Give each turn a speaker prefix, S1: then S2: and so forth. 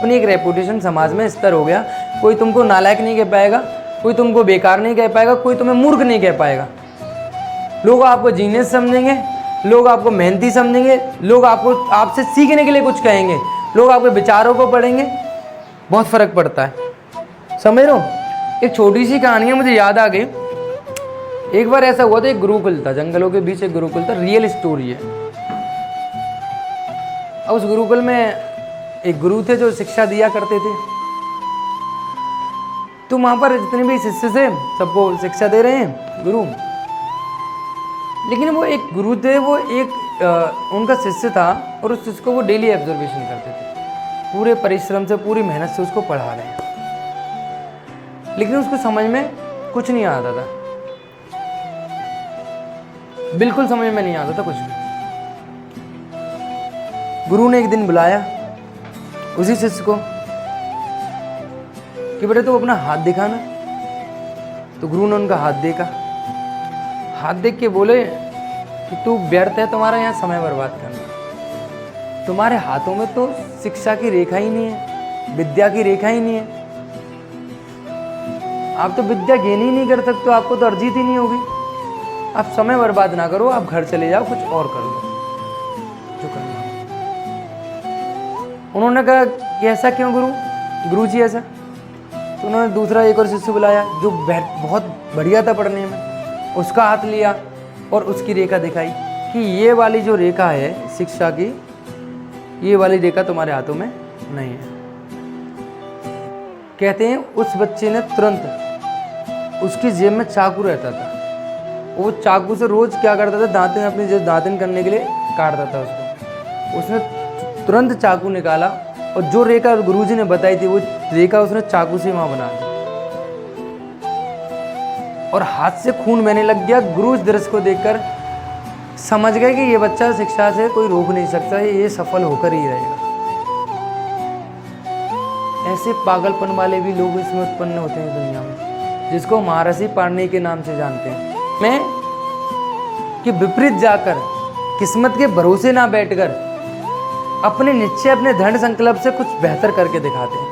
S1: अपनी एक रेपुटेशन समाज में स्तर हो गया। कोई तुमको नालायक नहीं कह पाएगा, कोई तुमको बेकार नहीं कह पाएगा, कोई तुम्हें मूर्ख नहीं कह पाएगा। लोग आपको जीनियस समझेंगे, लोग आपको मेहनती समझेंगे, लोग आपको आपसे सीखने के लिए कुछ कहेंगे, लोग आपके विचारों को पढ़ेंगे। बहुत फर्क पड़ता है, समझ रहे हो। एक छोटी सी कहानी है, मुझे याद आ गई। एक बार ऐसा हुआ था, एक गुरुकुल था, जंगलों के बीच एक गुरुकुल था, रियल स्टोरी है। अब उस गुरुकुल में एक गुरु थे जो शिक्षा दिया करते थे। तो वहां पर जितने भी शिष्य थे सबको शिक्षा दे रहे हैं गुरु। लेकिन वो एक गुरु थे, वो एक उनका शिष्य था और उस शिष्य को वो डेली ऑब्जर्वेशन करते थे, पूरे परिश्रम से पूरी मेहनत से उसको पढ़ा रहे हैं, लेकिन उसको समझ में कुछ नहीं आता था, बिल्कुल समझ में नहीं आता था कुछ भी। गुरु ने एक दिन बुलाया उसी शिष्य को कि बेटे तू अपना हाथ दिखाना। तो गुरु ने उनका हाथ देखा, हाथ देख के बोले कि तू व्यर्थ है तुम्हारा यहाँ समय बर्बाद करना, तुम्हारे हाथों में तो शिक्षा की रेखा ही नहीं है, विद्या की रेखा ही नहीं है, आप तो विद्या गेन ही नहीं कर सकते, आपको तो अर्जित ही नहीं होगी। आप समय बर्बाद ना करो, आप घर चले जाओ, कुछ और कर लो जो करना। उन्होंने कहा कि ऐसा क्यों गुरु जी ऐसा? तो उन्होंने दूसरा एक और शिष्य बुलाया जो बहुत बढ़िया था पढ़ने में, उसका हाथ लिया और उसकी रेखा दिखाई कि ये वाली जो रेखा है शिक्षा की, ये वाली रेखा तुम्हारे हाथों में नहीं है। कहते हैं उस बच्चे ने तुरंत, उसकी जेब में चाकू रहता था, वो चाकू से रोज क्या करता था, दांतन अपनी दांतन करने के लिए काटता था उसको। उसने तुरंत चाकू निकाला और जो रेखा गुरुजी ने बताई थी वो रेखा उसने चाकू से वहां बना दी और हाथ से खून बहने लग गया। गुरु इस दृश्य को देखकर समझ गए कि ये बच्चा शिक्षा से कोई रोक नहीं सकता, ये सफल होकर ही रहेगा। ऐसे पागलपन वाले भी लोग इसमें उत्पन्न होते हैं दुनिया में, जिसको महर्षि पाणिनि के नाम से जानते हैं। मैं कि विपरीत जाकर, किस्मत के भरोसे ना बैठकर अपने निश्चय, अपने दृढ़ संकल्प से कुछ बेहतर करके दिखाते हैं।